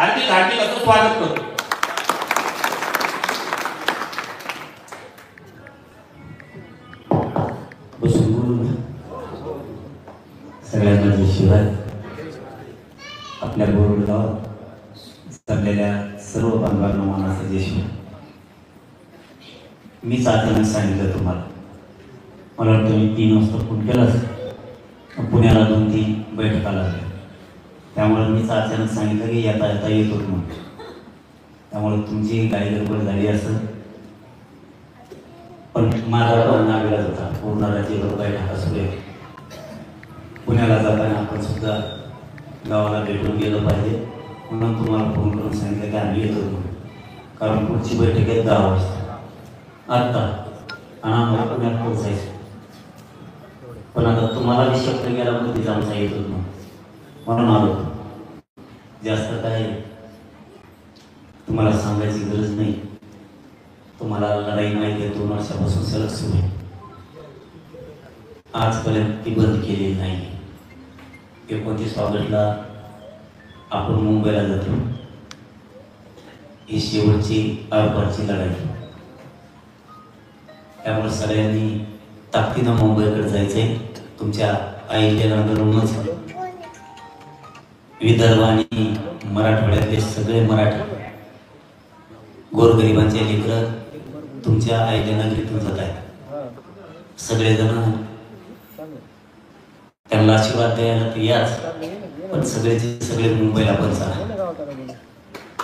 हार्दिक असं स्वागत करतो. सगळ्यांना जय शिवाय. आपल्या बोरगाव चाललेल्या सर्व बांधवांना मानाचा जय शिवाय. मीच अचानक सांगितलं तुम्हाला, मला वाटतं मी 3 वाजता फोन केलाच, पुण्याला 2-3 बैठका लागल्या, त्यामुळे मीच अचानक सांगितलं की येता येता येतो म्हणून. त्यामुळे तुमची काही गडबड झाली असं, पण माझा पण नागरिक होता. पूर्ण राज्यभर बैठका सुरू आहे. पुण्याला जाताना आपण सुद्धा गावाला भेटून गेलं पाहिजे, म्हणून तुम्हाला फोन करून सांगितलं की आम्ही येतो म्हणून. कारण पुढची बैठक आहे 10 वाजता आत्ता, आणि आम्हाला पुण्यात पोहोचायचं. पण आता तुम्हाला बी शब्द गेला मध्ये आमचा येत होत म्हणून आलो. जास्त काय तुम्हाला सांगायची गरज नाही. तुम्हाला लढाई माहिती आहे, 2 वर्षापासून सलग सुरू आहे. आजपर्यंत ती बंद केलेली नाही. 29 ऑगस्टला आपण मुंबईला जातो. ही शेवटची आरपारची लढाई. त्यामुळे सगळ्यांनी ताकदीनं मुंबईकडे जायचंय. तुमच्या आईच्या नंतरूनच विदर्भ आणि मराठवाड्यातले सगळे मराठी गोरगरिबांचे लेकरं तुमच्या आईच्या नगरीतून जात आहेत. सगळेजण त्यांना आशीर्वाद द्यायला तर याच, पण सगळे मुंबईला पण चला.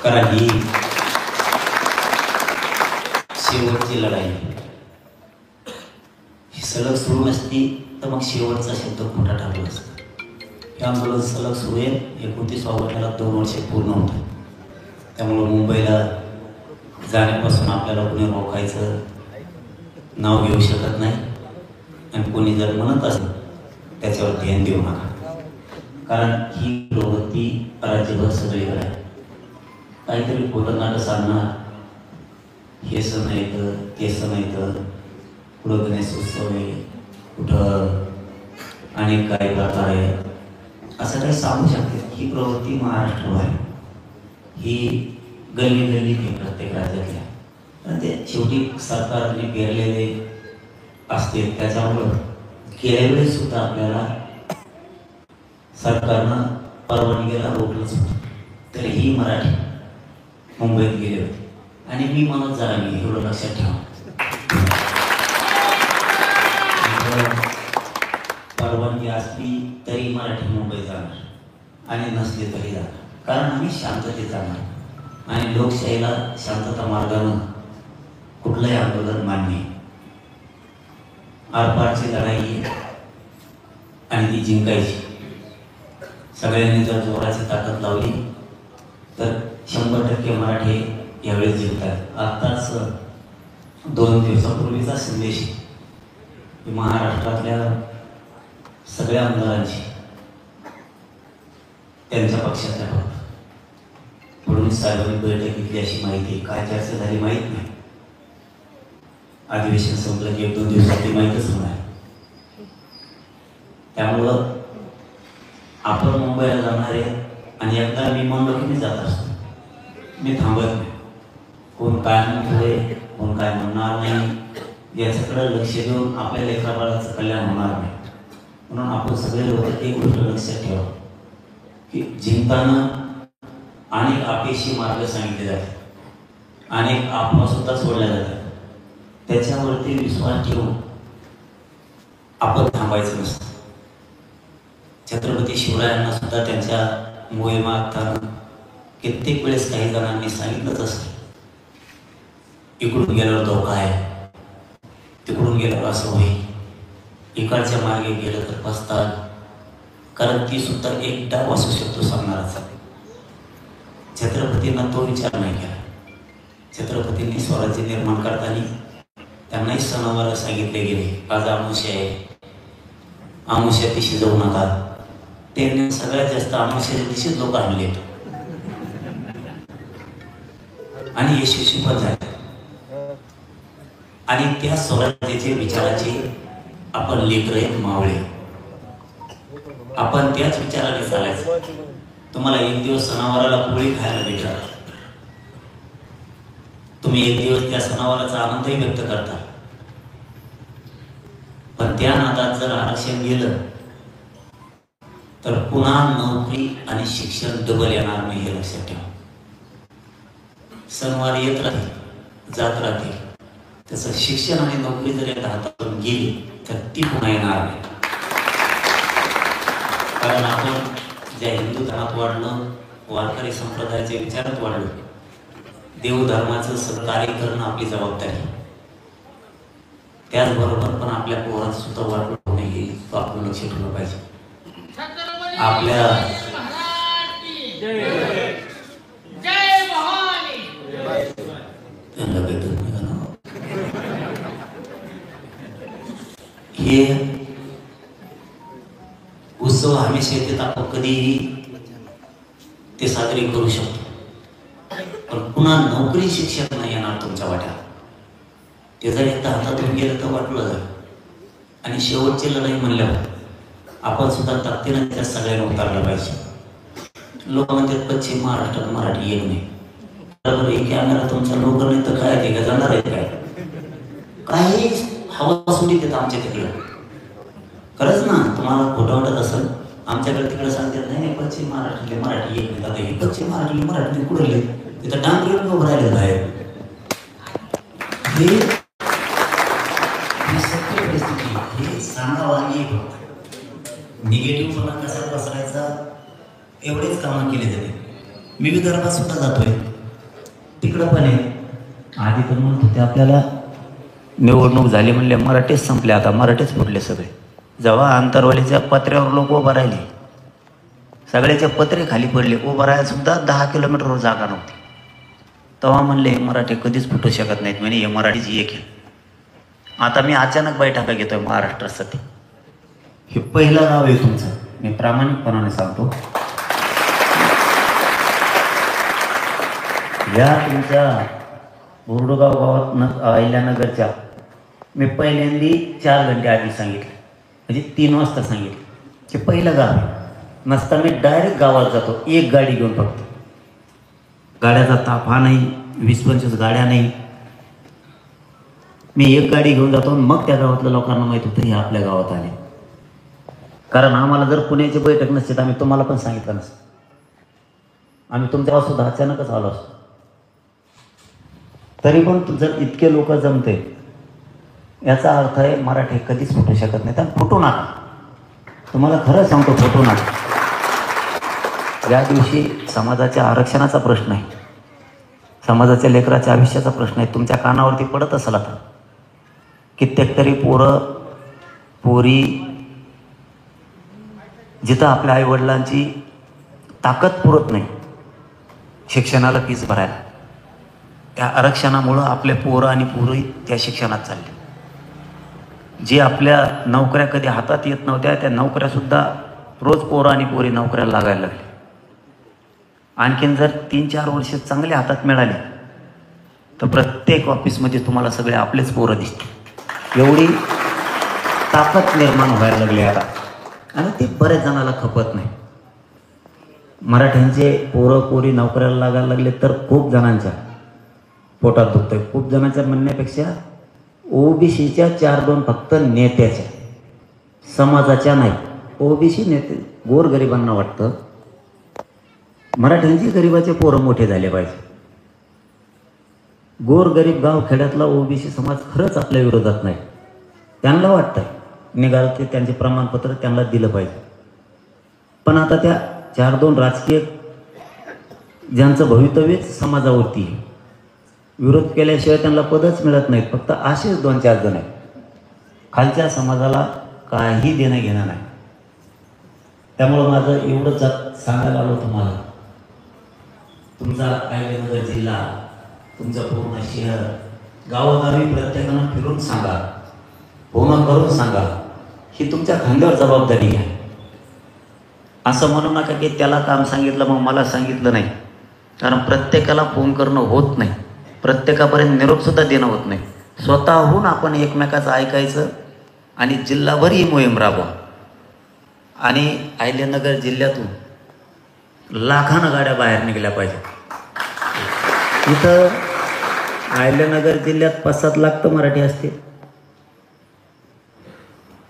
कारण ही शेवटची लढाई. ही सलग सुरू नसती तर मग शेवटचा शब्द खोटा टाकला असता. हे आंदोलन सलग सुरू आहे. 29 ऑगस्टला 2 वर्ष पूर्ण होतं. त्यामुळं मुंबईला जाण्यापासून आपल्याला कोणी रोखायचं नाव घेऊ शकत नाही. आणि कोणी जर म्हणत असेल त्याच्यावर ध्यान देऊ नका, कारण ही प्रवृत्ती राज्यभर सगळीकडे आहे. काहीतरी खोटं नाटं सांगणार, हे सण येतं ते सण येतं, कुठं गणेशोत्सव आहे, कुठं अनेक काही प्रकार आहे, असं काही सांगू शकते. ही प्रवृत्ती महाराष्ट्रावर आहे. ही गल्ली गल्ली आहे प्रत्येक राज्यातल्या. पण ते शेवटी सरकारने पेरलेले असते. त्याच्यामुळं गेल्या वेळेस सुद्धा आपल्याला सरकारनं परवानगीला रोखलंच होतं. तर ही मराठी मुंबईत गेले होते. आणि मी म्हणत जरा मी एवढं लक्षात ठेवा, परवानगी असली तरी मराठी मुंबईत जाणार आणि नसली तरी जाणार. कारण आम्ही शांततेत जाणार आणि लोकशाहीला शांतता मार्गानं कुठलंही आंदोलन मान्य. आरपारची लढाई आणि ती जिंकायची. सगळ्यांनी जर जोराची ताकद लावली तर 100% मराठी यावेळेस जिंकतात. आत्ताच 2 दिवसापूर्वीचा संदेश महाराष्ट्रातल्या सगळ्या आमदारांची, त्यांच्या पक्षातल्या फक्त फडणवीस साहेबांनी बैठक घेतली अशी माहिती. काय चर्चा झाली माहीत नाही. अधिवेशन संपलं की 1-2 दिवसात ती माहीतच होणार. त्यामुळं आपण मुंबईला जाणार आहे आणि एकदा मी म्हणलो की मी जात असतो. मी थांबत नाही. कोण काय म्हणतोय, कोण काय म्हणणार नाही, याच्याकडे लक्ष देऊन आपल्या लेकराबाळाचं कल्याण होणार नाही. म्हणून आपण सगळे लोक एक गोष्ट लक्षात ठेवा की जिंकताना अनेक अपेक्षी मार्ग सांगितले जातात, अनेक अफवा सुद्धा सोडल्या जातात. त्याच्यावरती विश्वास ठेवून आपण थांबायचं नसतं. छत्रपती शिवरायांना सुद्धा त्यांच्या मोहिमा आखताना कित्येक वेळेस काही जणांनी सांगितलंच असतं, इकडून गेल्यावर धोका आहे, तिकडून गेल्यावर असं होईल, इकडच्या मार्गे गेलं तर पस्ताल. कारण ती सुद्धा एक डाव असू शकतो सांगणाराचा. छत्रपतींना तो विचार नाही केला. छत्रपतींनी स्वराज्य निर्माण करताना त्यांनाही सणावार सांगितले गेले, आज अमावस्या आहे, अमावस्या दिवशी जाऊ नका. त्यांनी सगळ्यात जास्त अमावस्याच्या दिवशीच लोक आणले आणि यशस्वी पण झाले. आणि त्या स्वराज्याचे विचाराचे आपण लेकर आहेत, मावळे. आपण त्याच विचाराने चालायचं. तुम्हाला एक दिवस सणावाराला पोळी खायला भेटणार, तुम्ही एक दिवस त्या सणावाराचा आनंदही व्यक्त करता, पण त्या नादात जर आरक्षण गेलं तर पुन्हा नोकरी आणि शिक्षण डबल येणार नाही, हे लक्षात ठेवा. सणवार येत राहतील, जात राहतील, त्याचं शिक्षण आणि नोकरी जर एकदा हातातून गेली तर ती पुन्हा येणार नाही. कारण आपण ज्या हिंदू धर्मात वाढलो, वारकरी संप्रदायाच्या विचारात वाढलो, देवधर्माचं सहकार्य करणं आपली जबाबदारी. त्याचबरोबर पण आपल्या पोराचं सुद्धा वाढलं होणे हे आपण लक्ष ठेवलं पाहिजे. आपल्या हे उत्सव हमेशा येतात, आपण कधीही ते साजरे करू शकतो, पण पुन्हा नोकरी शिक्षण नाही येणार तुमच्या वाट्यात. ते जर एकदा हातातून गेलं तर वाटलं जाईल. आणि शेवटची लढाई म्हणल्यावर आपण सुद्धा ताकदीने त्या सगळ्यांना उतारलं पाहिजे. लोक म्हणतात पश्चिम महाराष्ट्रात मराठी येत नाही. बरोबर, हे कॅमेरा तुमचा लोकर नाही तर काय ते का जाणार आहे काय? काही हवा सुटीत येतं आमच्या तिकडं. खरंच ना, तुम्हाला खोटं वाटत असेल, आमच्याकडे तिकडे सांगतात नाही पश्चिम महाराष्ट्रातले मराठी येत नाही. आता हे पश्चिम महाराष्ट्रातले मराठी कुठले तिथं डांग घेऊन उभं राहिले बाहेर. हे सत्य परिस्थिती, हे सांगावं आणि निगेटिव्ह पणा कसा पसरायचा एवढेच कामं केले जाते. मी विदर्भात सुद्धा जातोय, तिकडं पण आहे. आधी तर म्हणत होते आपल्याला निवडणूक झाली म्हणले मराठीच संपले, आता मराठीच फुटले सगळे. जेव्हा आंतरवालीच्या पत्र्यावर लोक उभं राहिले, सगळ्याचे पत्रे खाली पडले, उभं राहायला सुद्धा 10 किलोमीटरवर जागा नव्हती, तेव्हा म्हणले हे मराठी कधीच फुटू शकत नाहीत, म्हणजे हे मराठीची एक आहे. आता मी अचानक बैठका घेतोय महाराष्ट्रासाठी. हे पहिलं गाव आहे तुमचं, मी प्रामाणिकपणाने सांगतो. या तुमच्या बोर्डगाव गावात अहिल्यानगरच्या मी पहिल्यांदी 4 घंटे आधी सांगितलं, म्हणजे 3 वाजता सांगितलं. ते पहिलं गाव आहे. नसता मी डायरेक्ट गावात जातो, एक गाडी घेऊन. फक्त गाड्याचा ताप हा नाही, 20-25 गाड्या नाही. मी एक गाडी घेऊन जातो, मग त्या गावातल्या लोकांना माहीत होतं हे आपल्या गावात आले. कारण आम्हाला जर पुण्याची बैठक नसते तर आम्ही तुम्हाला पण सांगितलं नसतं, आम्ही तुमच्या सुद्धा अचानकच आलो असतो. तरी पण जर इतके लोक जमते, याचा अर्थ आहे मराठी कधीच फुटू शकत नाही. तर फुटू नका, तुम्हाला खरं सांगतो, फुटू नका. या दिवशी समाजाच्या आरक्षणाचा प्रश्न आहे, समाजाच्या लेकराच्या आयुष्याचा प्रश्न आहे. तुमच्या कानावरती पडत असेल आता. कित्येक तरी पोरं पोरी जिथं आपल्या आईवडिलांची ताकद पुरत नाही शिक्षणाला फीस भरायला, त्या आरक्षणामुळं आपले पोरं आणि पोरी त्या शिक्षणात चालले. जे आपल्या नोकऱ्या कधी हातात येत नव्हत्या, त्या नोकऱ्यासुद्धा रोज पोरं आणि पोरी नोकऱ्याला लागायला लागले. आणखीन जर 3-4 वर्ष चांगले हातात मिळाले तर प्रत्येक ऑफिसमध्ये तुम्हाला सगळे आपलेच पोरं दिसतील. एवढी ताकद निर्माण व्हायला लागली आता, आणि ते बऱ्याच जणाला खपत नाही. मराठ्यांचे पोरं पोरी नोकऱ्याला लागायला लागले तर खूप जणांच्या पोटात दुखतंय. खूप जणांच्या म्हणण्यापेक्षा ओबीसीच्या 4-2 फक्त नेत्याच्या, समाजाच्या नाही. ओबीसी नेते गोरगरिबांना वाटतं मराठ्यांची गरिबाचे पोरं मोठे झाले पाहिजे. गोरगरीब गाव खेड्यातला ओबीसी समाज खरंच आपल्या विरोधात नाही. त्यांना वाटतं निघालं ते त्यांचे प्रमाणपत्र त्यांना दिलं पाहिजे. पण आता त्या 4-2 राजकीय ज्यांचं भवितव्यच समाजावरती आहे, विरोध केल्याशिवाय त्यांना पदच मिळत नाहीत. फक्त असेच 2-4 जण आहेत. खालच्या समाजाला काही देणं घेणं नाही. त्यामुळं माझं एवढंच सांगायला आलो तुम्हाला, तुमचा अहिल्यानगर जिल्हा, तुमचं पूर्ण शहर, गावोगावी प्रत्येकानं फिरून सांगा, फोन करून सांगा, ही तुमच्या खांद्यावर जबाबदारी आहे. असं म्हणू नका की त्याला काम सांगितलं मग मला सांगितलं नाही. कारण प्रत्येकाला फोन करणं होत नाही, प्रत्येकापर्यंत निरोपसुद्धा देणं होत नाही. स्वतःहून आपण एकमेकाचं ऐकायचं आणि जिल्हाभर ही मोहीम राबवा. आणि अहिल्यानगर जिल्ह्यातून लाखानं गाड्या बाहेर निघल्या पाहिजेत. इथं अहिल्यानगर जिल्ह्यात 5-7 लाख तर मराठी असते,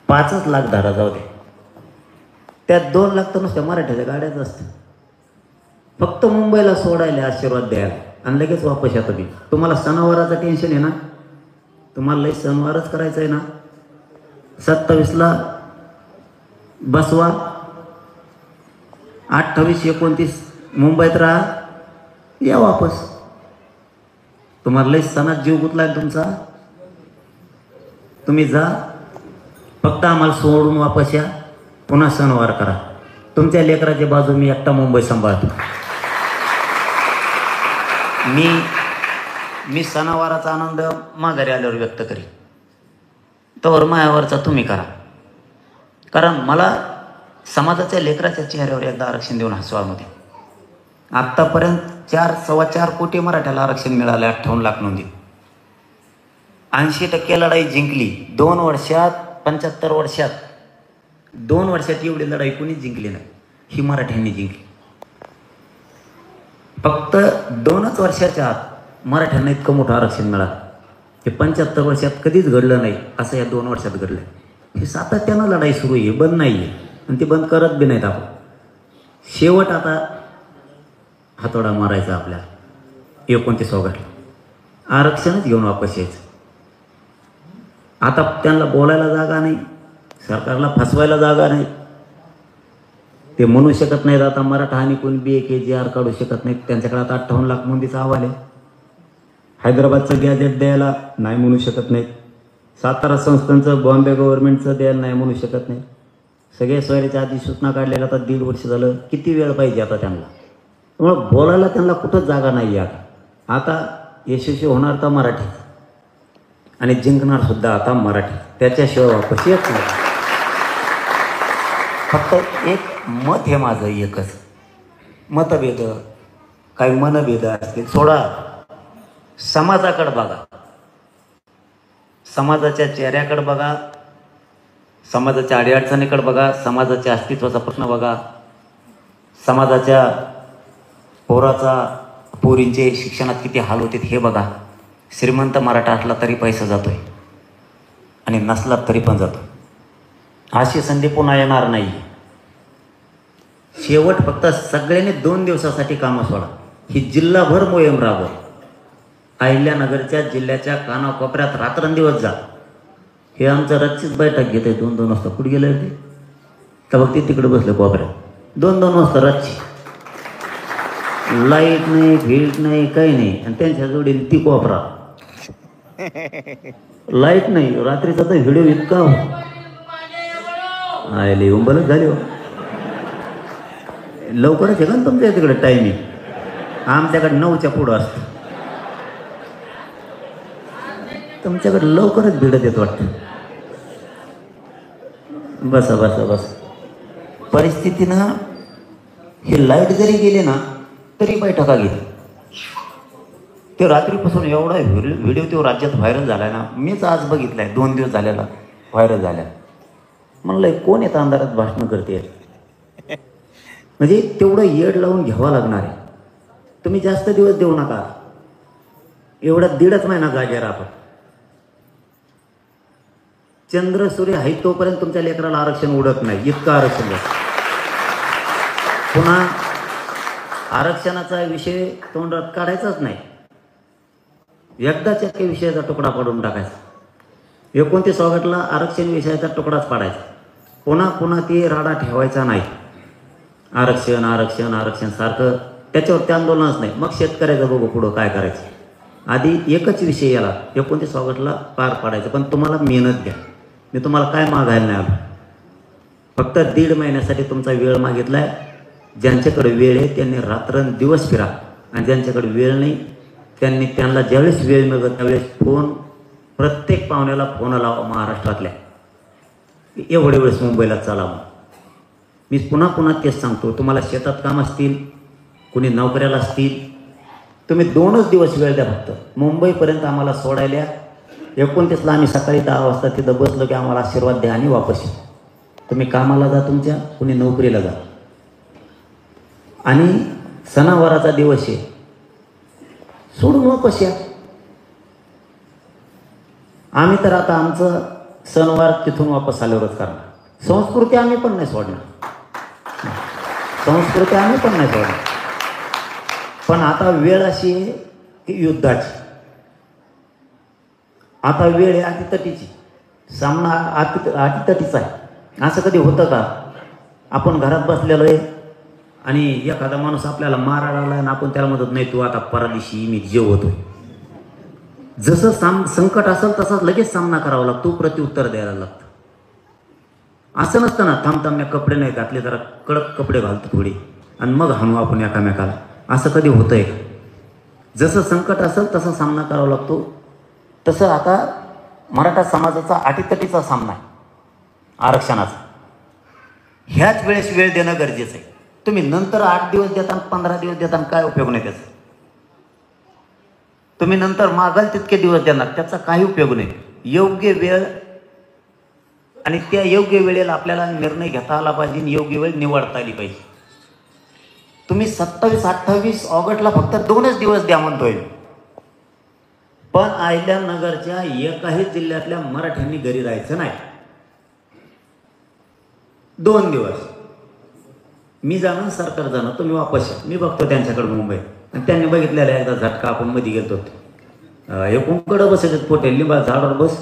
5 लाख धारा जाऊ दे, त्यात 2 लाख तर नुसत्या मराठीच्या गाड्याच असतात. फक्त मुंबईला सोडायला आशीर्वाद द्यायला आणि लगेच वापस येतं मी. तुम्हाला सणावाराचं टेन्शन आहे ना, तुम्हाला लई सणवारच करायचं आहे ना, 27ला बसवा, 28-29 मुंबईत राहा, या वापस. तुम्हाला लई सणात जीव गुतलाय तुमचा, तुम्ही जा, फक्त आम्हाला सोडून वापस या, पुन्हा सणवार करा. तुमच्या लेकराची बाजू मी एकटा मुंबई सांभाळतो. मी सणावाराचा आनंद माघारी आल्यावर व्यक्त करीन, तोवर मायावरचा तुम्ही करा. कारण मला समाजाच्या लेकराच्या चेहऱ्यावर एकदा आरक्षण देऊन हसवामध्ये. आत्तापर्यंत 4-4.25 कोटी मराठ्याला आरक्षण मिळालं, 58 लाख नोंदी, 80% लढाई जिंकली. 2 वर्षात, 75 वर्षात, 2 वर्षात एवढी लढाई कोणीच जिंकली नाही, ही मराठ्यांनी जिंकली. फक्त 2च वर्षाच्या आत मराठ्यांना इतकं मोठं आरक्षण मिळालं. हे 75 वर्षात कधीच घडलं नाही, असं या 2 वर्षात घडलं. हे सातत्यानं लढाई सुरू आहे, बंद नाही आहे, आणि ती बंद करत बी नाहीत आपण. शेवट आता हातोडा मारायचा आपल्याला 29 ऑगस्टला, आरक्षणच घेऊन वापस यायचं. आता त्यांना बोलायला जागा नाही, सरकारला फसवायला जागा नाही. ते म्हणू शकत नाहीत आता मराठा आणि कोण BAKGR काढू शकत नाहीत. त्यांच्याकडे आता 58 लाख नोंदीचा अहवाल आहे. हैदराबादचं गॅजेट द्यायला नाही म्हणू शकत नाहीत, सातारा संस्थांचं, बॉम्बे गव्हर्नमेंटचं द्यायला नाही म्हणू शकत नाही. सगळे सोयऱ्याच्या आधी सूचना काढलेल्या आता 1.5 वर्ष झालं. किती वेळ पाहिजे आता त्यांना? त्यामुळं बोलायला त्यांना कुठंच जागा नाही आहे. आता यशस्वी होणार तर मराठी आणि जिंकणार सुद्धा आता मराठी, त्याच्याशिवाय वापस येत नाही. फक्त एक मत हे माझं एकच, मतभेद काही मनभेद असतील सोडा, समाजाकडे बघा, समाजाच्या चेहऱ्याकडे बघा, समाजाच्या अडीअडचणीकडे बघा, समाजाच्या अस्तित्वाचा प्रश्न बघा, समाजाच्या पोरींचे शिक्षणात किती हाल होते हे बघा. श्रीमंत मराठा असला तरी पैसा जातोय आणि नसला तरी पण जातो. अशी संधी पुन्हा येणार नाही. शेवट फक्त सगळ्यांनी 2 दिवसासाठी कामं सोडा. ही जिल्हाभर मोहीम राबवा. अहिल्यानगरच्या जिल्ह्याच्या कानाकोपऱ्यात रात्रंदिवस जा. हे आमचं रातचीच बैठक घेत आहे 2-2 वाजता. कुठे गेले ते तर बघ, ते तिकडे बसले कोपऱ्यात 2-2 वाजता रातची. लाईट नाही, फील्ड नाही, काही नाही, आणि त्यांच्या जोडीने ती कोपरा. लाईट नाही, रात्रीचा तर व्हिडिओ इतका आले उंबलच झाले हो. लवकरच आहे का तुमच्या तिकडे टायमिंग? आमच्याकडे 9च्या पुढं असतं, तुमच्याकडे लवकरच भिडत येत वाटतं. बसा बसा बस. परिस्थितीनं हे लाईट जरी गेले ना तरी बैठका घेते. ते रात्रीपासून एवढा व्हिडिओ तो राज्यात व्हायरल झाला ना, मीच आज बघितलाय, 2 दिवस झालेला व्हायरल झाल्या. म्हणलं कोण येतं अंधारात भाषणं करते? म्हणजे तेवढं येड लावून घ्यावं लागणार आहे. तुम्ही जास्त दिवस देऊ नका, एवढा 1.5 महिना जागे राहा. चंद्र सूर्य आहे तोपर्यंत तुमच्या लेकराला आरक्षण उडत नाही, इतकं आरक्षण द्या. पुन्हा आरक्षणाचा विषय तोंडात काढायचाच नाही. एकदाच काही विषयाचा तुकडा पाडून टाकायचा. 29 ऑगस्टला आरक्षण विषयाचा तुकडाच पाडायचा. पुन्हा पुन्हा ते राडा ठेवायचा नाही. आरक्षण आरक्षण आरक्षण सारखं त्याच्यावर ते आंदोलनच नाही. मग शेतकऱ्याचं बघू पुढं काय करायचं. आधी एकच विषय याला 29 ऑगस्टला पार पाडायचं. पण तुम्हाला मेहनत घ्या. मी तुम्हाला काय मागायला नाही आलो, फक्त 1.5 महिन्यासाठी तुमचा वेळ मागितलाय. ज्यांच्याकडे वेळ आहे त्यांनी रात्रंदिवस फिरा, आणि ज्यांच्याकडे वेळ नाही त्यांना ज्यावेळेस वेळ मिळत त्यावेळेस फोन, प्रत्येक पाहुण्याला फोन लावा महाराष्ट्रातल्या, एवढे वेळेस मुंबईला चाला. मी पुन्हा पुन्हा तेच सांगतो, तुम्हाला शेतात काम असतील, कुणी नोकऱ्याला असतील, तुम्ही 2च दिवस वेळ द्या फक्त. मुंबईपर्यंत आम्हाला सोडायला 29ला आम्ही सकाळी 10 वाजता तिथं बसलो की आम्हाला आशीर्वाद द्या आणि वापस या. तुम्ही कामाला जा तुमच्या, कुणी नोकरीला जा. आणि सणावाराचा दिवस आहे, सोडून वापस या. आम्ही तर आता आमचं सणवार तिथून वापस आल्यावरच करणार. संस्कृती आम्ही पण नाही सोडणार, संस्कृती आम्ही पण नाही सोडणार. पण आता वेळ अशी आहे की युद्धाची. आता वेळ आहे अटीतटीची, सामना अटीतटीचा आहे. असं कधी होतं का आपण घरात बसलेलो आहे आणि एखादा माणूस आपल्याला मारायला आला आणि आपण त्याला म्हणत नाही तू आता परदिशी मी जेवतोय. जसं संकट असेल तसाच लगेच सामना करावा लागतो, प्रत्युत्तर द्यायला लागतं. असं नसतं ना थांबतांबण्या कपडे नाही घातले, जरा कडक कपडे घालतो थोडी आणि मग हाणू आपण एकामेकाला. असं कधी होतंय? जसं संकट असेल तसा सामना करावा लागतो. तसं आता मराठा समाजाचा अटीतटीचा सामना आहे आरक्षणाचा. ह्याच वेळेस वेळ देणं गरजेचं आहे. तुम्ही नंतर 8 दिवस देता 15 दिवस देता काय उपयोग नाही त्याचा. तुम्ही नंतर मागाल तितके दिवस देणार, त्याचा काही उपयोग नाही. योग्य वेळ आणि त्या योग्य वेळेला आपल्याला निर्णय घेता आला पाहिजे आणि योग्य वेळ निवडता आली पाहिजे. तुम्ही 27-28 ऑगस्टला फक्त 2च दिवस द्या म्हणतोय, पण अहिल्यानगरच्या एकाही जिल्ह्यातल्या मराठ्यांनी घरी राहायचं नाही. 2 दिवस मी जाणं, सरकार जाणं, तुम्ही वापस या. मी बघतो त्यांच्याकडे मुंबईत, आणि त्यांनी बघितलेला एकदा झटका. आपण मध्ये गेलो होतो, एकूणकडं बसायचे पोटे लिंबा झाडावर बस,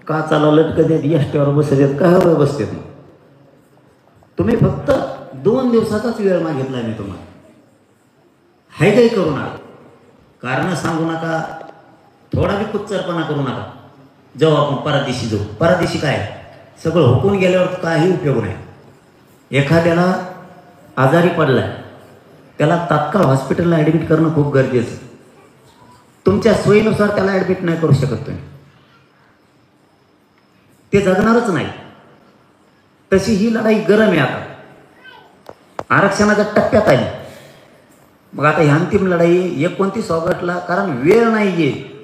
का चाला लटकत येत, एसटीवर बसत येत, काय हवं बसतेत. तुम्ही फक्त 2 दिवसाचाच वेळ मागितला मी तुम्हाला. हाय काही करू नका, कारण सांगू नका, थोडा बी कुच्चरपणा करू नका. जाऊ आपण परदेशी जाऊ. परदेशी काय सगळं हुकून गेल्यावर काही उपयोग नाही. एखाद्याला आजारी पडलाय, त्याला तात्काळ हॉस्पिटलला ॲडमिट करणं खूप गरजेचं. तुमच्या सोयीनुसार त्याला ॲडमिट नाही करू शकत तुम्ही, ते जगणारच नाही. तशी ही लढाई गरम आहे. आता आरक्षणाच्या टप्प्यात आली. मग आता ही अंतिम लढाई 29 ऑगस्टला, कारण वेळ नाही आहे.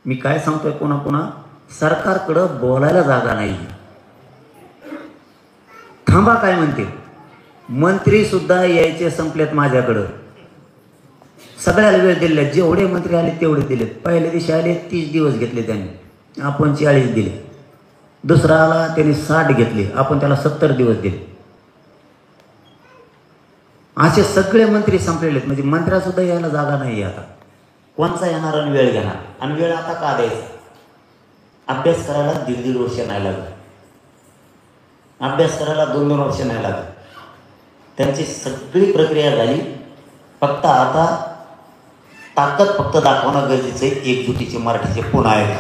मी काय सांगतोय पुन्हा पुन्हा, सरकारकडं बोलायला जागा नाही. थांबा काय म्हणते, मंत्री सुद्धा यायचे संपलेत माझ्याकडं. सगळ्याला वेळ दिले, जेवढे मंत्री आले तेवढे दिलेत. पहिल्या दिवशी आले 30 दिवस घेतले त्यांनी, आपण 40 दिले. दुसरा आला त्यांनी 60 घेतले, आपण त्याला 70 दिवस दिले. असे सगळे मंत्री संपलेले आहेत. म्हणजे मंत्र्यासुद्धा यायला जागा नाही आहे. आता कोणचा येणार आणि वेळ घेणार. आणि वेळ आता का द्यायचा? अभ्यास करायला 1.5 वर्ष नाही लागत, अभ्यास करायला 2 वर्ष नाही लागत. त्यांची सगळी प्रक्रिया झाली. फक्त आता ताकद फक्त दाखवणं गरजेचं आहे. एकजुटीचे मराठीचे पुन्हा आहे.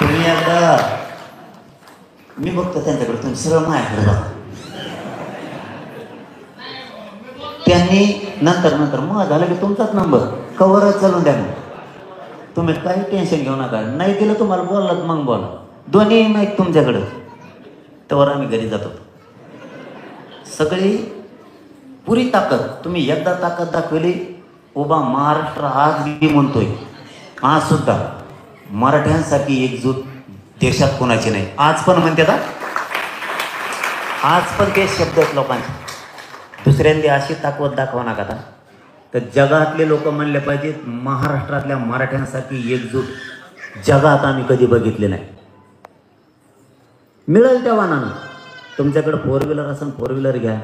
तुम्ही एकदा, मी बघतो त्यांच्याकडे, तुम्ही सरळ माझ्याकडे जा. त्यांनी नंतर मग झालं की तुमचाच नंबर कवरच चालून द्या. तुम्ही काही टेन्शन घेऊ नका. नाही दिलं तुम्हाला बोललात मग बोला, दोन्ही माहीत तुमच्याकडं. तेव्हा आम्ही घरी जातो. सगळी पुरी ताकद. तुम्ही एकदा ताकद दाखवली. उभा महाराष्ट्र आज मी म्हणतोय, आज सुद्धा मराठ्यांसाठी एकजूट देशात कोणाची नाही. आज पण म्हणते ना, आज पण ते शब्द आहेत लोकांचे. दुसऱ्यांदी अशी ताकद दाखवा नका. तर जगातले लोक म्हणले पाहिजेत, महाराष्ट्रातल्या मराठ्यांसाठी एकजूट जगात आम्ही कधी बघितले नाही. मिळेल त्या वाहनानं. तुमच्याकडे 4 व्हीलर असेल 4 व्हीलर घ्या,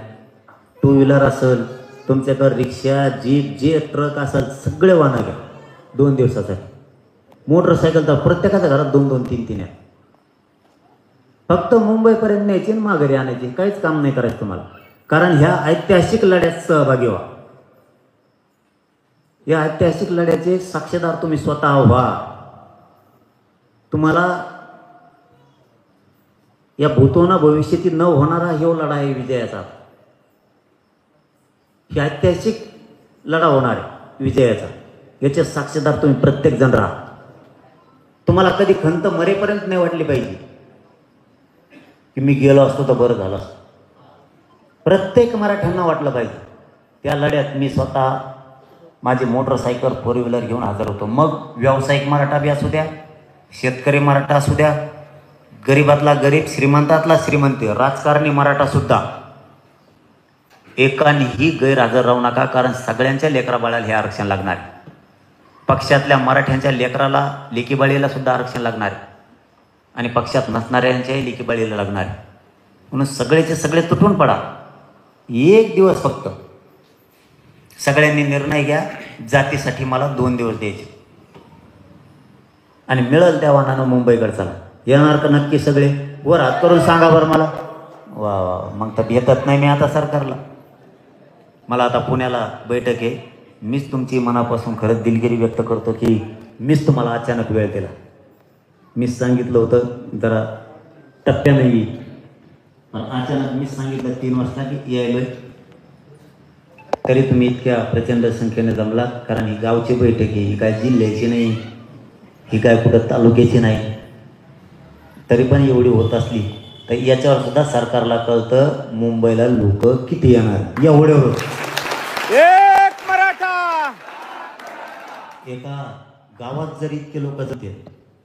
2 व्हीलर असेल, तुमच्याकडे रिक्षा, जीप, जे ट्रक असेल सगळे वाहनं घ्या 2 दिवसासाठी. मोटरसायकल तर प्रत्येकाच्या घरात 2-2, 3-3 आहेत. फक्त मुंबईपर्यंत न्यायची आणि माघारी आणायची, काहीच काम नाही करायचं तुम्हाला. कारण ह्या ऐतिहासिक लढ्यात सहभागी व्हा. या ऐतिहासिक लढ्याचे साक्षीदार तुम्ही स्वतः व्हा. तुम्हाला या भूतोना भविष्याची न होणारा हे लढा आहे विजयाचा. ही ऐतिहासिक लढा होणार आहे विजयाचा. याचे साक्षीदार तुम्ही प्रत्येक जण राहा. तुम्हाला कधी खंत मरेपर्यंत नाही वाटली पाहिजे की मी गेलो असतो तर बरं झालं असतं. प्रत्येक मराठ्यांना वाटलं पाहिजे त्या लढ्यात मी स्वतः माझी मोटरसायकल 4 व्हीलर घेऊन हजर होतो. मग व्यावसायिक मराठा बी असू द्या, शेतकरी मराठा असू द्या, गरीबातला गरीब, श्रीमंतातला श्रीमंत, राजकारणी मराठा सुद्धा एकानेही गैरहजर राहू नका, कारण सगळ्यांच्या लेकरा बाळाला हे आरक्षण लागणार आहे. पक्षातल्या मराठ्यांच्या लेकराला लेकीबाळीला सुद्धा आरक्षण लागणार आहे आणि पक्षात नसणाऱ्यांच्याही लेकीबाळीला लागणार आहे. म्हणून सगळेचे सगळे तुटून पडा. एक दिवस फक्त सगळ्यांनी निर्णय घ्या, जातीसाठी मला 2 दिवस द्यायचे आणि मिळेल त्या वाहनानं मुंबईकडे चला. येणार का नक्की सगळे? वर हात करून सांगा बरं मला. वा वा, मग तर भेटत नाही मी आता सरकारला. मला आता पुण्याला बैठक आहे. मीच तुमची मनापासून खरंच दिलगिरी व्यक्त करतो की मीच तुम्हाला अचानक वेळ दिला. मीच सांगितलं होतं जरा टप्प्यानं येईल, पण अचानक मीच सांगितलं 3 वाजता की यायलोय. तरी तुम्ही इतक्या प्रचंड संख्येने जमला, कारण ही गावची बैठक आहे, ही काय जिल्ह्याची नाही, ही काय कुठं तालुक्याची नाही. तरी पण एवढी होत असली तर याच्यावर सुद्धा सरकारला कळतं मुंबईला लोक किती येणार. एवढ्यावर एक मराठा एका गावात जर इतके लोक जाते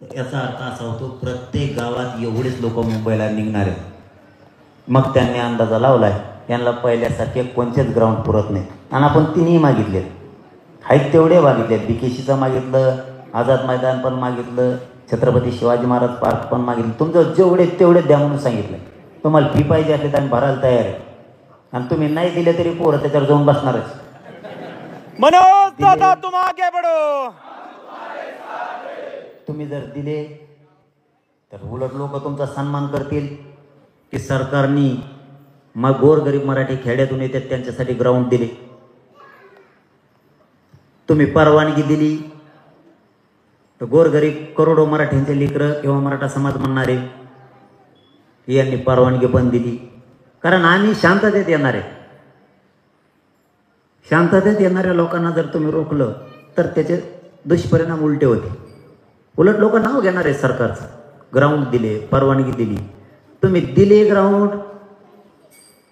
तर याचा अर्थ असा होतो प्रत्येक गावात एवढेच लोक मुंबईला निघणार आहेत. मग त्यांनी अंदाजा लावलाय यांना पहिल्यासारखे कोणतेच ग्राउंड पुरत नाही आणि आपण 3ही मागितले आहेत, तेवढे मागितले. बीकेसीचं मागितलं, आझाद मैदान पण मागितलं, छत्रपती शिवाजी महाराज पार्क पण मागितलं. तुमचं जेवढे तेवढे द्या म्हणून सांगितलं. तुम्हाला फी पाहिजे असली तर आम्ही भरायला तयार आहे आणि तुम्ही नाही दिले तरी पोरं त्याच्यावर जाऊन बसणारच. मनोज दादा तुम आगे बढ़ो. तुम्ही जर दिले तर उलट लोक तुमचा सन्मान करतील की सरकारने मग गोरगरीब मराठी खेड्यातून येतात त्यांच्यासाठी ग्राउंड दिले. तुम्ही परवानगी दिली तर गोरगरीब करोडो मराठ्यांचे लेकरं किंवा मराठा समाज म्हणणारे यांनी परवानगी पण दिली, कारण आम्ही शांततेत येणार आहे. शांततेत येणाऱ्या लोकांना जर तुम्ही रोखलं तर त्याचे दुष्परिणाम उलटे होते. उलट लोक नाव घेणार आहे सरकारचं. ग्राउंड दिले, परवानगी दिली, तुम्ही दिले ग्राउंड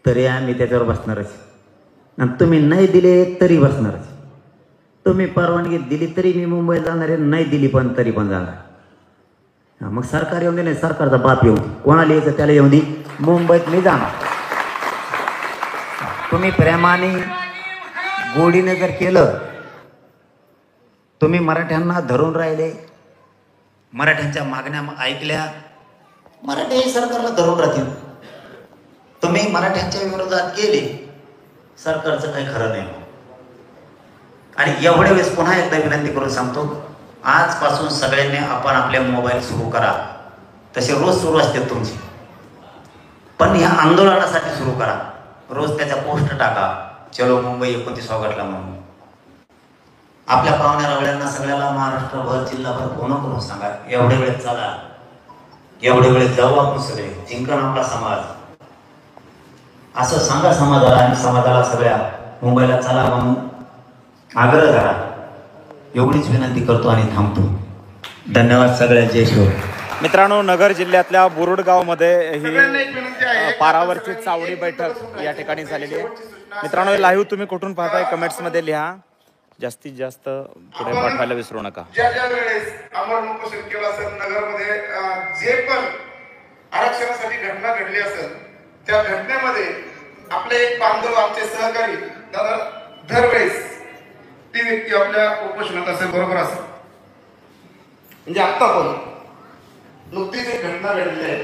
तरी आम्ही त्याच्यावर बसणारच आणि तुम्ही नाही दिले तरी बसणारच. तुम्ही परवानगी दिली तरी मी मुंबईत जाणार आहे, नाही दिली पण तरी पण जाणार. मग सरकार येऊन दे, नाही सरकारचा बाप येऊ दे, कोणाला यायचं त्याला येऊन दे, मुंबईत मी जाणार. तुम्ही प्रेमाने गोडीने जर केलं, तुम्ही मराठ्यांना धरून राहिले, मराठ्यांच्या मागण्या ऐकल्या, मराठी सरकारला धरून राहतील. तुम्ही मराठ्यांच्या विरोधात गेले, सरकारचं काही खरं नाही. आणि एवढ्या वेळेस पुन्हा एकदा विनंती करून सांगतो, आजपासून सगळ्यांनी आपण आपले मोबाईल सुरू करा. तसे रोज सुरू असते तुमचे, पण ह्या आंदोलनासाठी सुरू करा. रोज त्याच्या पोस्ट टाका, चलो मुंबई 29 ऑगस्टला म्हणून. आपल्या पाहुण्या रावळ्यांना सगळ्याला महाराष्ट्रभर जिल्हाभर फोन करून सांगा, एवढ्या वेळेत चला, एवढ्या वेळेत जाऊ आपण सगळे, जिंकण आपला समाज. असं सांगा समाजाला आणि समाजाला सगळ्या मुंबईला चला म्हणून आग्रह करा. एवढीच विनंती करतो आणि थांबतो. धन्यवाद सगळ्या. जय शिव. मित्रांनो, नगर जिल्ह्यातल्या बुरुडगावमध्ये ही पारावरची चावडी बैठक या ठिकाणी झालेली आहे. मित्रांनो, लाईव्ह तुम्ही कुठून पाहताय कमेंट्समध्ये लिहा. जास्तीत जास्त पुढे पाठवायला विसरू नका. ज्या ज्या वेळेस आमरण उपोषण केलं असेल नगरमध्ये, जे पण आरक्षणासाठी घटना घडली असेल, त्या घटनेमध्ये आपले एक बांधव, आमचे सहकारी दादा दरवेळेस ती व्यक्ती आपल्या उपोषणात असेल, बरोबर असेल. म्हणजे आता पण नुकतीच एक घटना घडली आहे.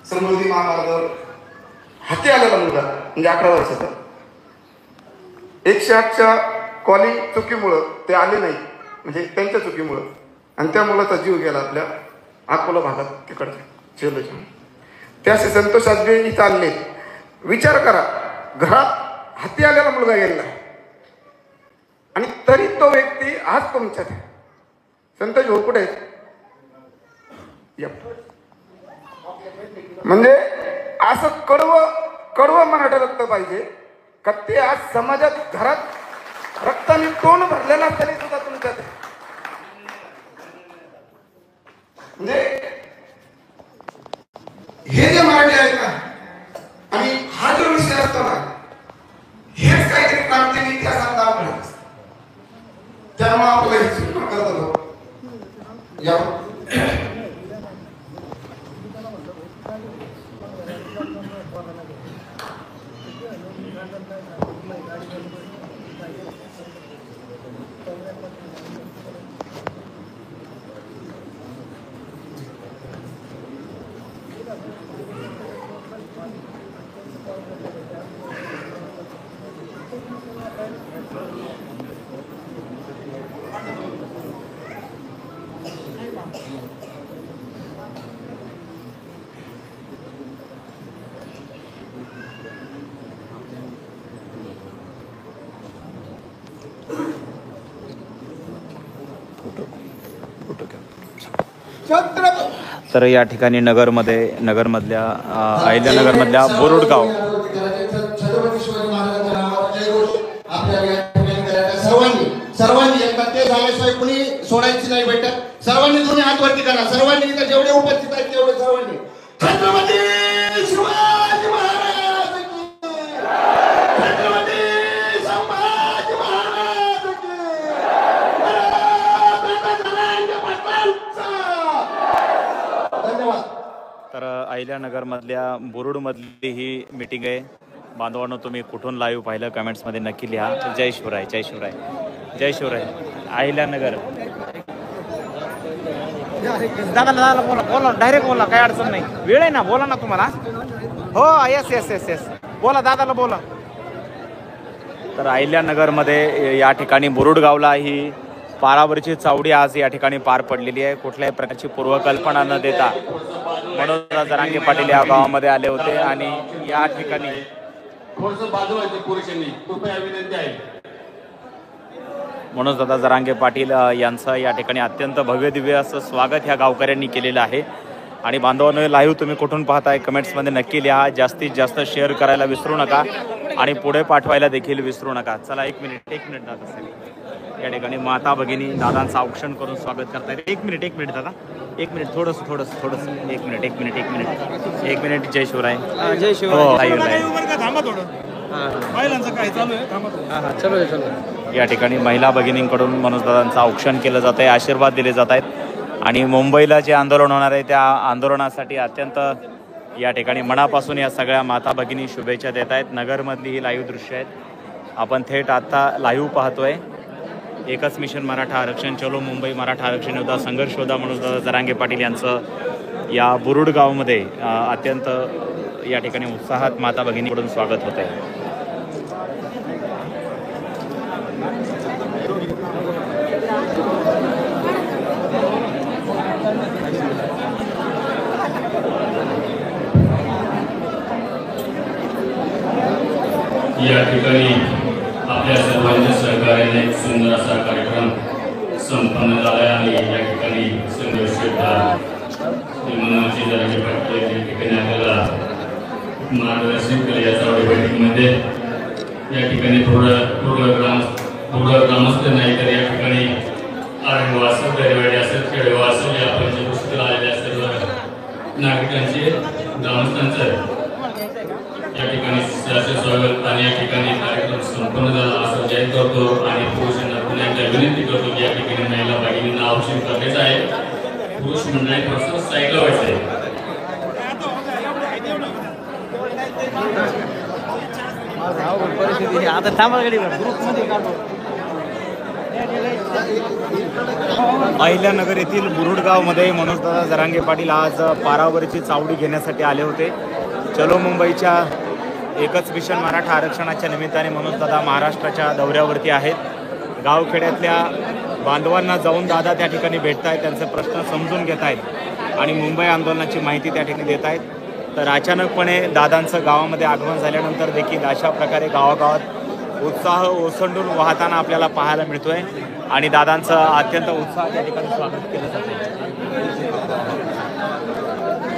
समृद्धी महामार्गावर हाती आलेला मुलगा, म्हणजे 11 वर्षाचा, 108च्या कॉलिंग चुकीमुळं ते आले नाही, म्हणजे त्यांच्या चुकीमुळं, आणि त्या मुलाचा जीव गेला आपल्या अकोला भागात, तिकडच्या चेलोच्या. ते असे संतोष आजबे इथं आले. विचार करा, घरात हाती आलेला मुलगा गेला आणि तरी तो व्यक्ती आज तुमच्यात आहे. संतोष भाऊ कुठे आहेत? म्हणजे असं कडवं मराठा रक्त पाहिजे का ते आज समाजात घरात रक्ताने तोंड भरलेला तरी सुद्धा तुमच्यात आहे. म्हणजे हे जे मराठी आहेत ना, आणि हा जो विषय असतो ना, हेच काहीतरी क्रांती इतिहासात नाव मिळत असतं. त्यामुळे आपल्याला हे सूचना करत होतो. या तर या ठिकाणी नगरमधल्या अहिल्यानगरमधल्या बोरुडगाव छत्रपती शिवाजी महाराजांच्या नावावर जयघोष आपल्याला या ठिकाणी करायचा. सर्वांनी एकदा ते झाल्याशिवाय कुणी सोडायची नाही बैठक. सर्वांनी दोन्ही हात वरती करा. सर्वांनी इथं जेवढे उपस्थित आहेत तेवढे सर्वांनी छत्रपती शिवाजी महाराज की, छत्रपती संभाजी महाराज की, धन्यवाद. तर अहिल्यानगरमधल्या बोरुडमधली ही मीटिंग आहे. बांधवांनो, तुम्ही कुठून लाईव्ह पाहिलं कमेंट्समध्ये नक्की लिहा. जय शिवराय, जय शिवराय, जय शिवराय. अहिल्यानगर. दादा बोला बोला, डायरेक्ट बोला, काही अडचण नाही. वेळ आहे ना, बोला ना तुम्हाला. हो, येस येस येस येस, बोला दादाला बोला. तर अहिल्यानगरमध्ये या ठिकाणी बोरुडगावला ही पारावरची चावडी आज या ठिकाणी पार पडलेली आहे. कुठल्याही प्रकारची पूर्वकल्पना न देता मनोज जरांगे पाटील या गावामध्ये आले होते आणि या ठिकाणी मनोजदादा जरांगे पाटील यांचं या ठिकाणी अत्यंत भव्य दिव्य असं स्वागत ह्या गावकऱ्यांनी केलेलं आहे. आणि बांधवांनो, लाईव्ह तुम्ही कुठून पाहताय कमेंट्समध्ये नक्की लिहा. जास्तीत जास्त शेअर करायला विसरू नका आणि पुढे पाठवायला देखील विसरू नका. चला एक मिनिट दादा, या ठिकाणी माता भगिनी दादांचं औक्षण करून स्वागत करतायत. एक मिनिट दादा, एक मिनिट, थोडंसं एक मिनिट. जय शिवराय, जय शिवराय. या ठिकाणी महिला भगिनींकडून मनोजदादांचं औक्षण केलं जात आहे, आशीर्वाद दिले जात आहेत. आणि मुंबईला जे आंदोलन होणार आहे त्या आंदोलनासाठी अत्यंत या ठिकाणी मनापासून या सगळ्या माता भगिनी शुभेच्छा देत आहेत. नगरमधली ही लाईव्ह दृश्य आहेत, आपण थेट आत्ता लाईव्ह पाहतोय. एकच मिशन मराठा आरक्षण, चलो मुंबई मराठा आरक्षण योद्धा, संघर्ष योद्धा मनोजदादा जरांगे पाटील यांचं या बोरुडगावमध्ये अत्यंत या ठिकाणी उत्साहात माता भगिनीकडून स्वागत होत आहे. या ठिकाणी आपल्या सर्वांच्या सहकार्याने एक सुंदर असा कार्यक्रम संपन्न झाला आहे आणि या ठिकाणी संघर्ष मनोज जरांगे पाटील या ठिकाणी आपल्याला मार्गदर्शन केले. या चावडी बैठकीमध्ये या ठिकाणी थोडं ग्रामस्थ नाही तर या ठिकाणी आरंगवासी, दरेवाडी असेल, खेडेवासी, या पंचकृषीला आलेल्या सर्व नागरिकांचे, ग्रामस्थांचं या ठिकाणी स्वागत. आणि या ठिकाणी कार्यक्रम संपन्न झाला असं जाहीर करतो आणि पुरुषांना पुन्हा एकदा विनंती करतो की या ठिकाणी महिला भगिनींना औक्षण करायचं आहे. पुरुष मंडळी थोडंसं साईडला व्हायचं आहे. अहिल्यानगर येथील बुरुडगावमध्ये मनोजदादा जरांगे पाटील आज पारावरची चावडी घेण्यासाठी आले होते. चलो मुंबईच्या एकच मिशन मराठा आरक्षणाच्या निमित्ताने मनोजदादा महाराष्ट्राच्या दौऱ्यावरती आहेत. गावखेड्यातल्या बांधवांना जाऊन दादा त्या ठिकाणी भेटत आहेत, त्यांचे प्रश्न समजून घेत आहेत आणि मुंबई आंदोलनाची माहिती त्या ठिकाणी देत आहेत. तर अचानकपणे दादांचं गावामध्ये आगमन झाल्यानंतर देखील अशा प्रकारे गावागावात उत्साह ओसंडून वाहताना आपल्याला पाहायला मिळतोय आणि दादांचं अत्यंत उत्साह त्या ठिकाणी स्वागत केलं जातं.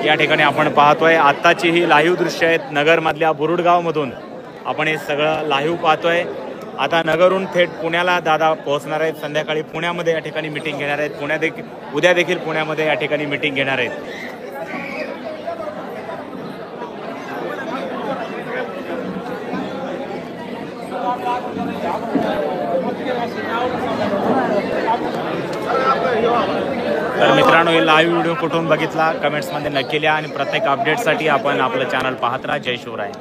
या ठिकाणी आपण पाहतोय आत्ताची ही लाईव्ह दृश्य आहेत नगरमधल्या बुरुडगावमधून. आपण हे सगळं लाईव्ह पाहतोय. आता नगरहून थेट पुण्याला दादा पोहोचणार आहेत. संध्याकाळी पुण्यामध्ये या ठिकाणी मिटिंग घेणार आहेत. उद्या देखील पुण्यामध्ये या ठिकाणी मिटिंग घेणार आहेत. तर मित्रांनो, हे लाईव्ह व्हिडिओ कुठून बघितला कमेंट्समध्ये नक्की लिहा आणि प्रत्येक अपडेटसाठी आपण आपलं चॅनल पाहत राहा. जय शिवराय.